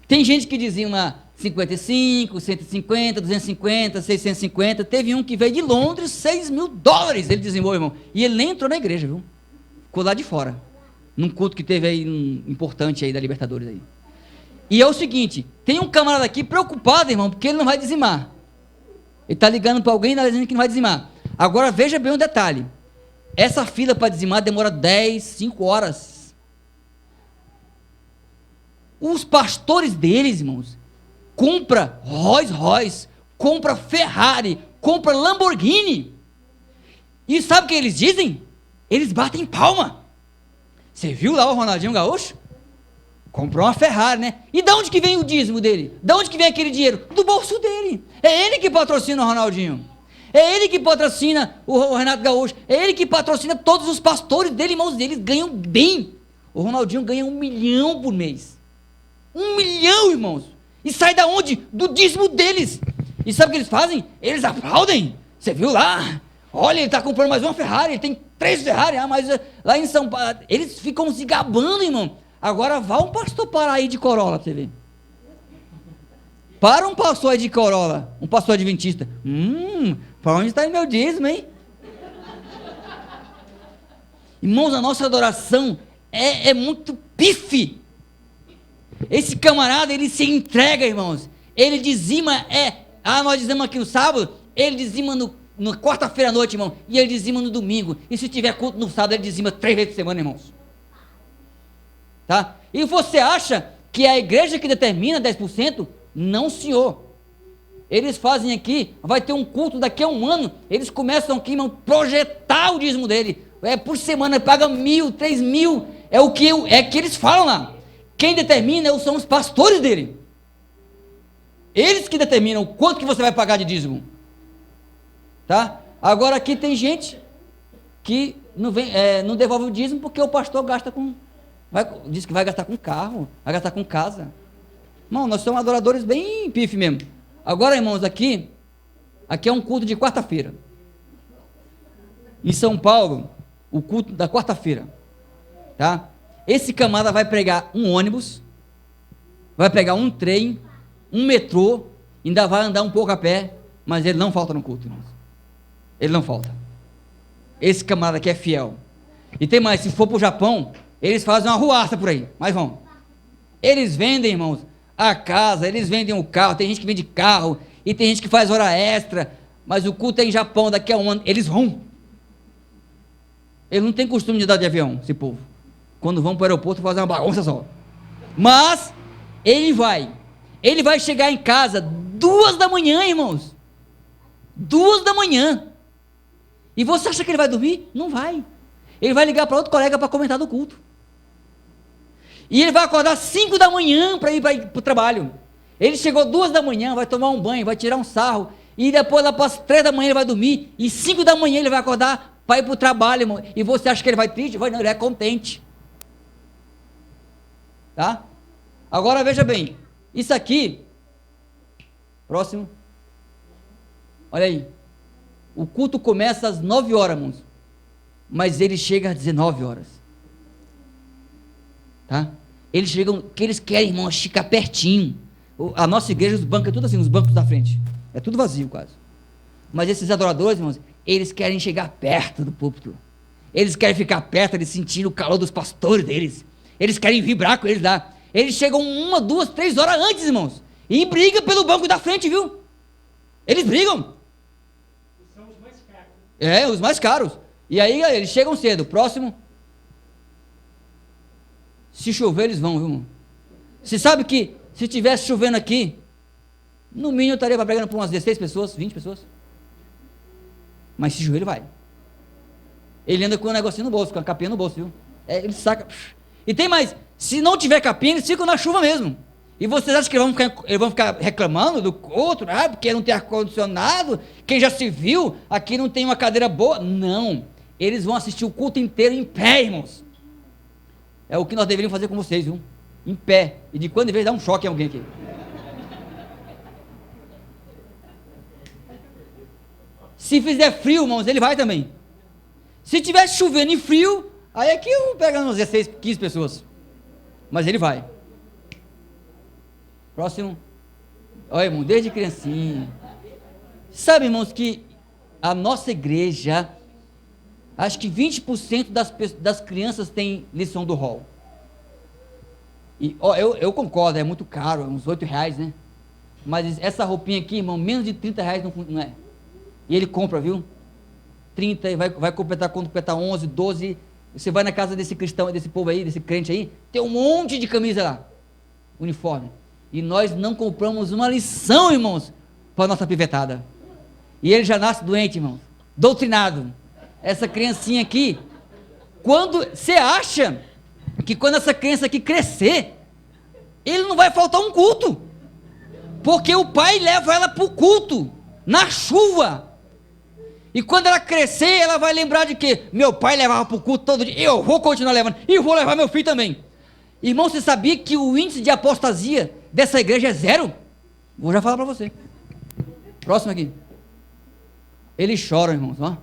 Tem gente que dizima 55, 150, 250, 650. Teve um que veio de Londres, $6.000 ele dizimou, irmão. E ele nem entrou na igreja, viu? Ficou lá de fora. Num culto que teve aí, importante aí da Libertadores aí. E é o seguinte, tem um camarada aqui preocupado, irmão, porque ele não vai dizimar. Ele está ligando para alguém e está dizendo que não vai dizimar. Agora veja bem um detalhe. Essa fila para dizimar demora 10, 5 horas. Os pastores deles, irmãos, compra Rolls Royce, compra Ferrari, compra Lamborghini. E sabe o que eles dizem? Eles batem palma. Você viu lá o Ronaldinho Gaúcho? Comprou uma Ferrari, né? E de onde que vem o dízimo dele? De onde que vem aquele dinheiro? Do bolso dele. É ele que patrocina o Ronaldinho. É ele que patrocina o Renato Gaúcho. É ele que patrocina todos os pastores dele, irmãos. Eles ganham bem. O Ronaldinho ganha 1 milhão por mês. 1 milhão, irmãos. E sai da onde? Do dízimo deles. E sabe o que eles fazem? Eles aplaudem. Você viu lá? Olha, ele está comprando mais uma Ferrari. Ele tem 3 Ferrari. Mas lá em São Paulo, eles ficam se gabando, irmão. Agora vá um pastor parar aí de Corolla pra você ver. Para um pastor aí de Corolla, um pastor adventista. Para onde está meu dízimo, hein? Irmãos, a nossa adoração é muito pife. Esse camarada, ele se entrega, irmãos. Ele dizima, nós dizemos aqui no sábado, ele dizima na quarta-feira à noite, irmão, e ele dizima no domingo. E se tiver culto no sábado, ele dizima 3 vezes por semana, irmãos. Tá? E você acha que é a igreja que determina 10%? Não, senhor. Eles fazem aqui, vai ter um culto daqui a 1 ano, eles começam aqui, irmão, projetar o dízimo dele. Por semana, paga 1.000, 3.000, é que eles falam lá. Quem determina são os pastores dele. Eles que determinam o quanto que você vai pagar de dízimo. Tá? Agora aqui tem gente que não devolve o dízimo porque o pastor gasta com... diz que vai gastar com carro, vai gastar com casa. Irmão, nós somos adoradores bem pife mesmo. Agora, irmãos, aqui é um culto de quarta-feira. Em São Paulo, o culto da quarta-feira. Tá? Esse camarada vai pregar um ônibus, vai pegar um trem, um metrô, ainda vai andar um pouco a pé, mas ele não falta no culto, irmãos. Ele não falta. Esse camarada aqui é fiel. E tem mais, se for para o Japão, eles fazem uma ruaça por aí, mas vão. Eles vendem, irmãos, a casa, eles vendem o carro, tem gente que vende carro, e tem gente que faz hora extra, mas o culto é em Japão, daqui a 1 ano, eles vão. Eles não têm costume de andar de avião, esse povo. Quando vão para o aeroporto, fazem uma bagunça só. Mas, ele vai chegar em casa 2 da manhã, irmãos. 2 da manhã. E você acha que ele vai dormir? Não vai. Ele vai ligar para outro colega para comentar do culto. E ele vai acordar 5 da manhã para ir para o trabalho. Ele chegou 2 da manhã, vai tomar um banho, vai tirar um sarro. E depois lá para as 3 da manhã ele vai dormir. E 5 da manhã ele vai acordar para ir para o trabalho, irmão. E você acha que ele vai triste? Vai não, ele é contente. Tá? Agora veja bem. Isso aqui. Próximo. Olha aí. O culto começa às 9 horas, irmãos. Mas ele chega às 19 horas. Tá? Eles chegam, que eles querem, irmão, ficar pertinho. A nossa igreja, os bancos, é tudo assim, os bancos da frente. É tudo vazio quase. Mas esses adoradores, irmãos, eles querem chegar perto do púlpito. Eles querem ficar perto, eles sentirem o calor dos pastores deles. Eles querem vibrar com eles lá. Eles chegam 1, 2, 3 horas antes, irmãos. E brigam pelo banco da frente, viu? Eles brigam. São os mais caros. Os mais caros. E aí, eles chegam cedo. Próximo. Se chover, eles vão, viu, irmão? Você sabe que, se tivesse chovendo aqui, no mínimo eu estaria pregando para umas 16 pessoas, 20 pessoas. Mas se chover, ele vai. Ele anda com um negocinho no bolso, com a capinha no bolso, viu? Ele saca. E tem mais, se não tiver capinha, eles ficam na chuva mesmo. E vocês acham que eles vão ficar reclamando do outro? Porque não tem ar-condicionado? Quem já se viu, aqui não tem uma cadeira boa? Não. Eles vão assistir o culto inteiro em pé, irmãos. É o que nós deveríamos fazer com vocês, viu? Em pé. E de quando em vez dar um choque em alguém aqui. Se fizer frio, irmãos, ele vai também. Se tiver chovendo e frio, Aí aqui eu pego uns 16, 15 pessoas. Mas ele vai. Próximo. Olha, irmão, desde criancinha. Sabe, irmãos, que a nossa igreja, acho que 20% das crianças tem lição do hall. E ó, eu concordo, é muito caro, uns R$8, né? Mas essa roupinha aqui, irmão, menos de R$30 não é. E ele compra, viu? 30, e vai completar, quando completar 11, 12. Você vai na casa desse cristão, desse povo aí, desse crente aí, tem um monte de camisa lá, uniforme. E nós não compramos uma lição, irmãos, para a nossa pivetada. E ele já nasce doente, irmãos, doutrinado. Essa criancinha aqui, quando você acha que quando essa criança aqui crescer, ele não vai faltar um culto, porque o pai leva ela para o culto, na chuva. E quando ela crescer, ela vai lembrar de que meu pai levava para o culto todo dia, eu vou continuar levando, e vou levar meu filho também. Irmão, você sabia que o índice de apostasia dessa igreja é 0? Vou já falar para você. Próximo aqui. Eles choram, irmãos, ó.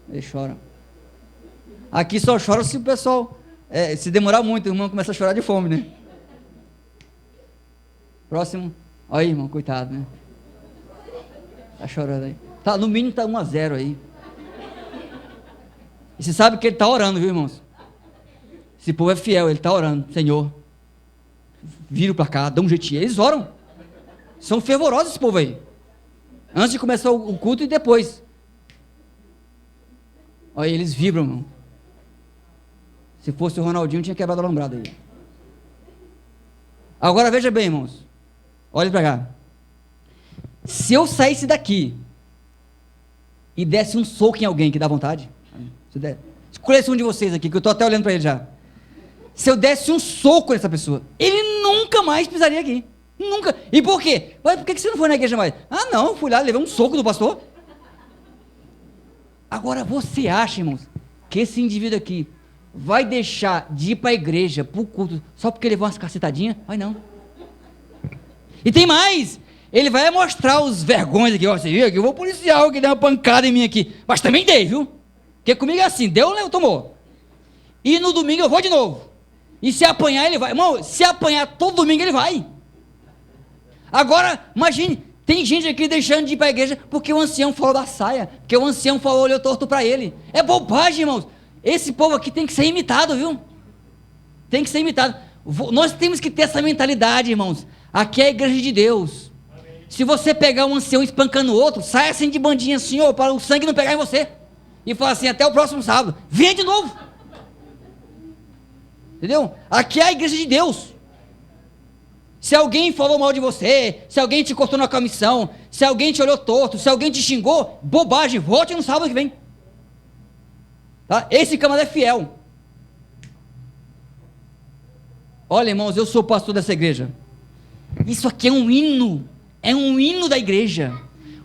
Eles choram. Aqui só chora se o pessoal, se demorar muito, o irmão começa a chorar de fome, né? Próximo. Olha aí, irmão, coitado, né? Tá chorando aí. Tá, no mínimo tá 1-0 aí. E você sabe que ele tá orando, viu, irmãos? Esse povo é fiel, ele tá orando. Senhor, vira para cá, dá um jeitinho. Eles oram. São fervorosos esse povo aí. Antes de começar o culto e depois. Olha, eles vibram, irmão. Se fosse o Ronaldinho, tinha quebrado a alambrada aí. Agora veja bem, irmãos. Olha para cá. Se eu saísse daqui e desse um soco em alguém que dá vontade, escolhesse um de vocês aqui, que eu estou até olhando para ele já. Se eu desse um soco nessa pessoa, ele nunca mais pisaria aqui. Nunca. E por quê? Mas por que você não foi na igreja mais? Ah, não, fui lá, levei um soco do pastor. Agora, você acha, irmãos, que esse indivíduo aqui vai deixar de ir para a igreja, para o culto, só porque levou umas cacetadinhas? Vai não. E tem mais. Ele vai mostrar os vergonhas aqui, ó, você viu que eu vou policial que deu uma pancada em mim aqui, mas também dei, viu? Porque comigo é assim, deu, né, tomou. E no domingo eu vou de novo. E se apanhar ele vai, irmão, se apanhar todo domingo ele vai. Agora, imagine, tem gente aqui deixando de ir para a igreja porque o ancião falou da saia, porque o ancião falou, olhou torto para ele. É bobagem, irmãos. Esse povo aqui tem que ser imitado, viu? Tem que ser imitado. Nós temos que ter essa mentalidade, irmãos. Aqui é a igreja de Deus. Se você pegar um ancião espancando o outro, sai assim de bandinha assim, ó, para o sangue não pegar em você. E fala assim, até o próximo sábado. Venha de novo. Entendeu? Aqui é a igreja de Deus. Se alguém falou mal de você, se alguém te cortou na comissão, se alguém te olhou torto, se alguém te xingou, bobagem, volte no sábado que vem. Tá? Esse camarada é fiel. Olha, irmãos, eu sou pastor dessa igreja. Isso aqui é um hino. É um hino da igreja.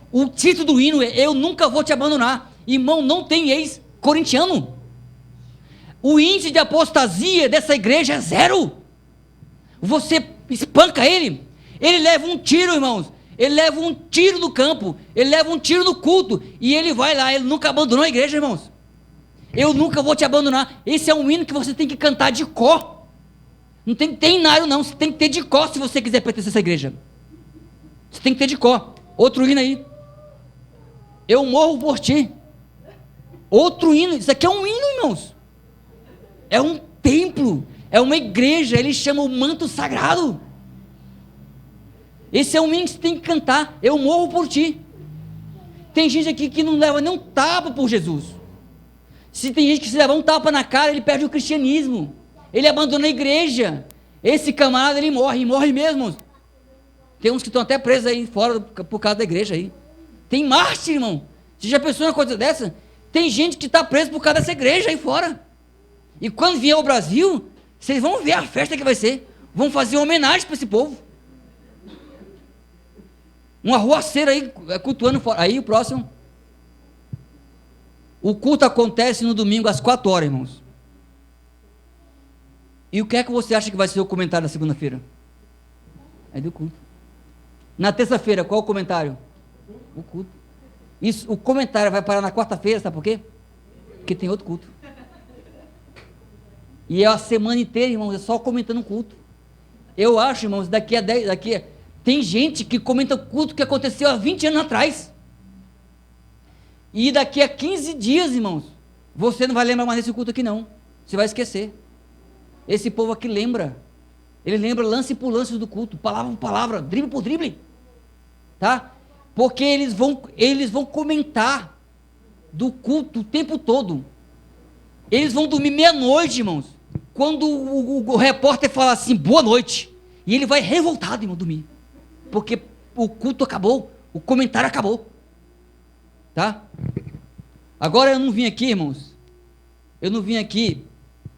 O título do hino é Eu Nunca Vou Te Abandonar. Irmão, não tem ex-corintiano. O índice de apostasia dessa igreja é 0. Você espanca ele, ele leva um tiro, irmãos. Ele leva um tiro no campo, ele leva um tiro no culto, e ele vai lá, ele nunca abandonou a igreja, irmãos. Eu nunca vou te abandonar. Esse é um hino que você tem que cantar de cor. Não tem que ter hinário não, você tem que ter de cor se você quiser pertencer a essa igreja. Você tem que ter de cor. Outro hino aí. Eu morro por ti. Outro hino. Isso aqui é um hino, irmãos. É um templo. É uma igreja. Ele chama o manto sagrado. Esse é um hino que você tem que cantar. Eu morro por ti. Tem gente aqui que não leva nem um tapa por Jesus. Se tem gente que se levar um tapa na cara, ele perde o cristianismo. Ele abandona a igreja. Esse camarada, ele morre. E morre mesmo. Tem uns que estão até presos aí fora por causa da igreja aí. Tem mártir, irmão. Você já pensou uma coisa dessa? Tem gente que está preso por causa dessa igreja aí fora. E quando vier ao Brasil, vocês vão ver a festa que vai ser. Vão fazer uma homenagem para esse povo. Uma arruaceira aí, cultuando fora. Aí o próximo. O culto acontece no domingo às 4 horas, irmãos. E o que é que você acha que vai ser o comentário da segunda-feira? É do culto. Na terça-feira, qual o comentário? O culto. Isso, o comentário vai parar na quarta-feira, sabe por quê? Porque tem outro culto. E é a semana inteira, irmãos, é só comentando o culto. Eu acho, irmãos, tem gente que comenta o culto que aconteceu há 20 anos atrás. E daqui a 15 dias, irmãos, você não vai lembrar mais desse culto aqui não. Você vai esquecer. Esse povo aqui lembra. Ele lembra lance por lance do culto, palavra por palavra, drible por drible. Tá? Porque eles vão comentar do culto o tempo todo. Eles vão dormir meia-noite, irmãos, quando o repórter fala assim, boa noite, e ele vai revoltado, irmão, dormir, porque o culto acabou, o comentário acabou, tá? Agora eu não vim aqui, irmãos,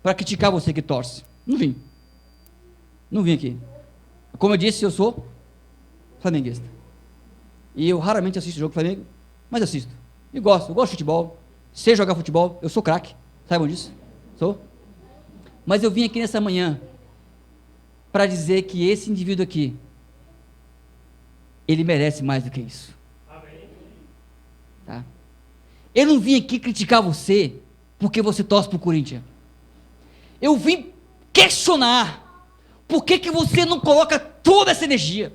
para criticar você que torce, não vim aqui, como eu disse, eu sou flamenguista, e eu raramente assisto jogo do Flamengo, mas assisto, e gosto de futebol, sei jogar futebol, eu sou craque, saibam disso, sou. Mas eu vim aqui nessa manhã para dizer que esse indivíduo aqui, ele merece mais do que isso. Tá? Eu não vim aqui criticar você porque você torce para o Corinthians. Eu vim questionar por que você não coloca toda essa energia,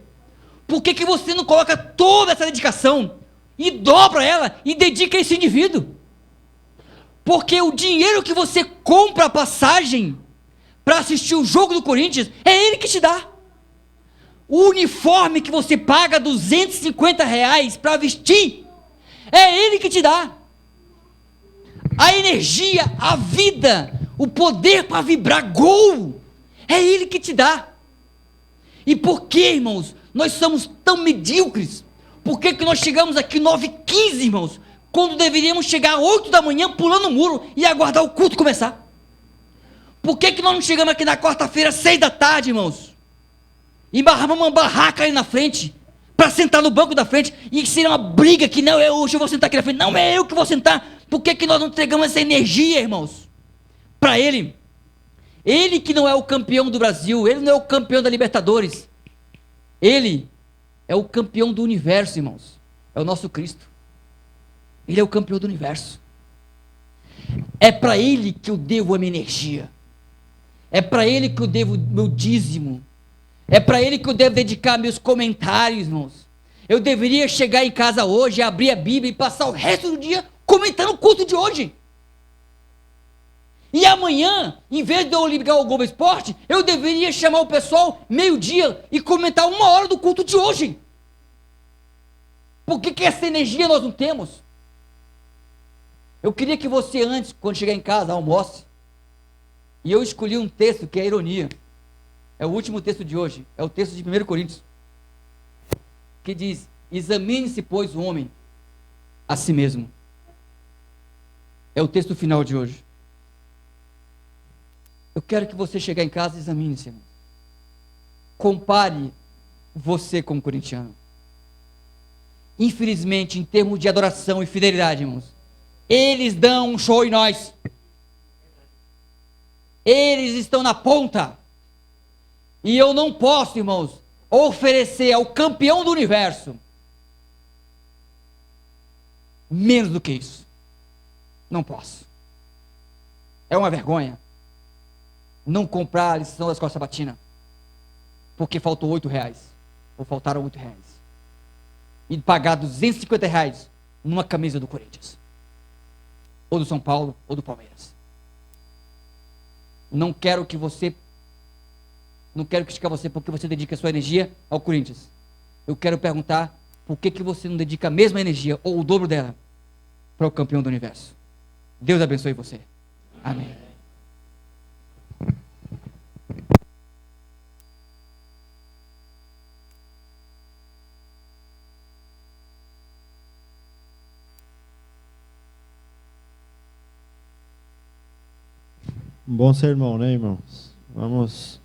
por que você não coloca toda essa dedicação e dobra ela e dedica a esse indivíduo. Porque o dinheiro que você compra a passagem para assistir o jogo do Corinthians, é ele que te dá. O uniforme que você paga R$250 para vestir, é ele que te dá. A energia, a vida, o poder para vibrar gol, é ele que te dá. E por que, irmãos, nós somos tão medíocres? Por que nós chegamos aqui 9h15, irmãos, quando deveríamos chegar às 8 da manhã pulando o muro e aguardar o culto começar? Por que nós não chegamos aqui na quarta-feira, 6 da tarde, irmãos? E barramos uma barraca ali na frente, para sentar no banco da frente, e seria uma briga que não, hoje eu vou sentar aqui na frente, não é eu que vou sentar. Por que nós não entregamos essa energia, irmãos, para ele? Ele que não é o campeão do Brasil, ele não é o campeão da Libertadores, ele é o campeão do universo, irmãos, é o nosso Cristo. Ele é o campeão do universo. É para ele que eu devo a minha energia. É para ele que eu devo meu dízimo. É para ele que eu devo dedicar meus comentários, irmãos. Eu deveria chegar em casa hoje, abrir a Bíblia e passar o resto do dia comentando o culto de hoje. E amanhã, em vez de eu ligar o Globo Esporte, eu deveria chamar o pessoal meio-dia e comentar 1 hora do culto de hoje. Por que essa energia nós não temos? Eu queria que você antes, quando chegar em casa, almoce. E eu escolhi um texto que é ironia. É o último texto de hoje. É o texto de 1 Coríntios. Que diz, examine-se, pois, o homem a si mesmo. É o texto final de hoje. Eu quero que você chegar em casa e examine-se, irmão. Compare você com o corintiano. Infelizmente, em termos de adoração e fidelidade, irmãos, eles dão um show em nós. Eles estão na ponta. E eu não posso, irmãos, oferecer ao campeão do universo menos do que isso. Não posso. É uma vergonha não comprar a lição da escola sabatina porque faltou R$8 ou faltaram R$8 e pagar R$250 numa camisa do Corinthians ou do São Paulo ou do Palmeiras. Não quero criticar você porque você dedica a sua energia ao Corinthians. Eu quero perguntar por que você não dedica a mesma energia ou o dobro dela para o campeão do universo. Deus abençoe você. Amém. Um bom sermão, né, irmãos? Vamos